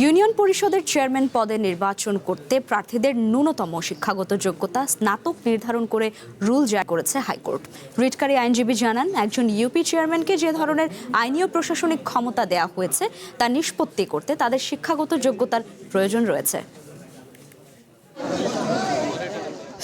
Union পরিষদের chairman পদে নির্বাচন করতে প্রার্থীদের ন্যূনতম শিক্ষাগত যোগ্যতা স্নাতক নির্ধারণ করে রুল জারি করেছে হাইকোর্ট। রিটকারী আইনজীবী জানান, একজন ইউপি চেয়ারম্যানকে যে ধরনের আইনি ও প্রশাসনিক ক্ষমতা দেওয়া হয়েছে তা নিষ্পত্তি করতে তাদের শিক্ষাগত যোগ্যতার প্রয়োজন রয়েছে।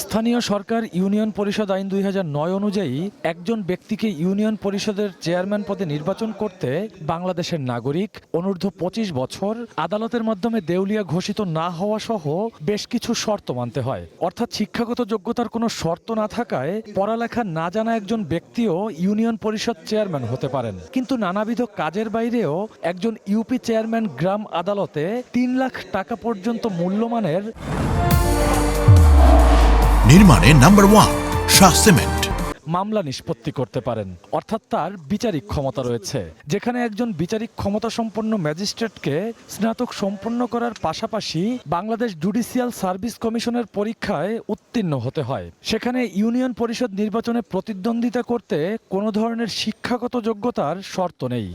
স্থানীয় সরকার ইউনিয়ন পরিষদ আইন 2009 অনুযায়ী একজন ব্যক্তিকে ইউনিয়ন পরিষদের চেয়ারম্যান পদে নির্বাচন করতে বাংলাদেশের নাগরিক, অনূর্ধ্ব 25 বছর, আদালতের মাধ্যমে দেউলিয়া ঘোষিত না হওয়া সহ বেশ কিছু শর্ত মানতে হয়। অর্থাৎ শিক্ষাগত যোগ্যতার কোনো শর্ত না থাকায় পড়ালেখা না জানা একজন ব্যক্তিও ইউনিয়ন পরিষদ চেয়ারম্যান হতে পারেন। কিন্তু নানাবিধ কাজের বাইরেও একজন ইউপি চেয়ারম্যান গ্রাম আদালতে 3 লাখ টাকা পর্যন্ত মূল্যমানের নির্মাণে নাম্বার 1 শাহ সিমেন্ট মামলা নিষ্পত্তি করতে পারেন। অর্থাৎ তার বিচারিক ক্ষমতা রয়েছে, যেখানে একজন বিচারিক ক্ষমতা সম্পন্ন ম্যাজিস্ট্রেটকে স্নাতক সম্পন্ন করার পাশাপাশি বাংলাদেশ জুডিশিয়াল সার্ভিস কমিশনের পরীক্ষায় উত্তীর্ণ হতে হয়। সেখানে ইউনিয়ন পরিষদ নির্বাচনে প্রতিদ্বন্দ্বিতা করতে কোনো ধরনের শিক্ষাগত যোগ্যতার শর্ত নেই।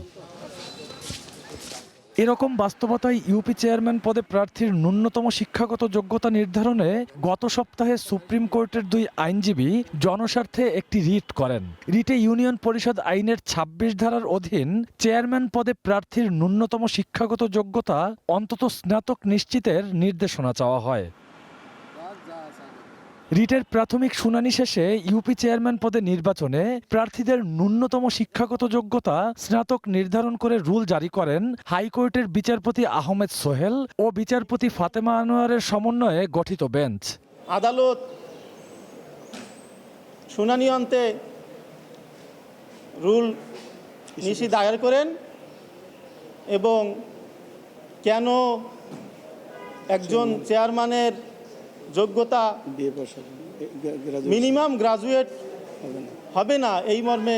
এরকম বাস্তবতায় ইউপি চেয়ারম্যান পদে প্রার্থীর ন্যূনতম শিক্ষাগত যোগ্যতা নির্ধারণে গত সপ্তাহে সুপ্রিম কোর্টের 2 আইনজীবী জনস্বার্থে একটি রিট করেন। রিটে ইউনিয়ন পরিষদ আইনের 26 ধারার অধীন চেয়ারম্যান পদে প্রার্থীর ন্যূনতম শিক্ষাগত যোগ্যতা অন্তত স্নাতক নিশ্চিতের নির্দেশনা চাওয়া হয়। রিটের প্রাথমিক শুনানি শেষে ইউপি চেয়ারম্যান পদে নির্বাচনে প্রার্থীদের ন্যূনতম শিক্ষাগত যোগ্যতা স্নাতক নির্ধারণ করে রুল জারি করেন হাইকোর্টের বিচারপতি আহমেদ সোহেল ও বিচারপতি ফাতেমা আনোয়ারের সমন্বয়ে গঠিত বেঞ্চ। আদালত শুনানি অন্তে রুল নিষেধ দায়ের করেন এবং কেন একজন চেয়ারম্যানের যোগ্যতা মিনিমাম গ্রাজুয়েট হবে না এই মর্মে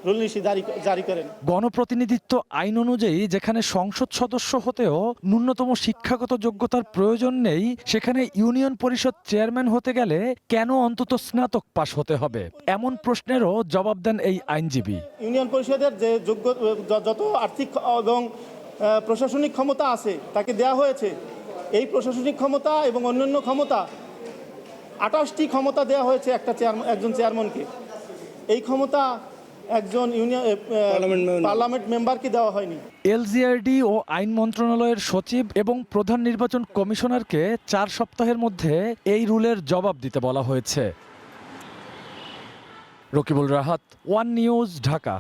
রুল নিষেধ জারি করেন। গণপ্রতিনিধিত্ব আইন অনুযায়ী যেখানে সংসদ সদস্য হতেও ন্যূনতম শিক্ষাগত যোগ্যতার প্রয়োজন নেই, সেখানে ইউনিয়ন পরিষদ চেয়ারম্যান হতে গেলে কেন অন্তত স্নাতক পাশ হতে হবে, এমন প্রশ্নেরও জবাব দেন এই আইনজীবী। ইউনিয়ন পরিষদের যে যত আর্থিক এবং প্রশাসনিক ক্ষমতা আছে তাকে দেয়া হয়েছে। এই প্রশাসনিক ক্ষমতা এবং অন্যান্য ক্ষমতা 28টি ক্ষমতা দেওয়া হয়েছে একজন চেয়ারম্যানকে। এই ক্ষমতা একজন পার্লামেন্ট মেম্বারকে দেওয়া হয়নি। এলজিআরডি ও আইন মন্ত্রণালয়ের সচিব এবং প্রধান নির্বাচন কমিশনারকে 4 সপ্তাহের মধ্যে এই রুলের জবাব দিতে বলা হয়েছে। Rakibul Rahat, one news, Dhaka.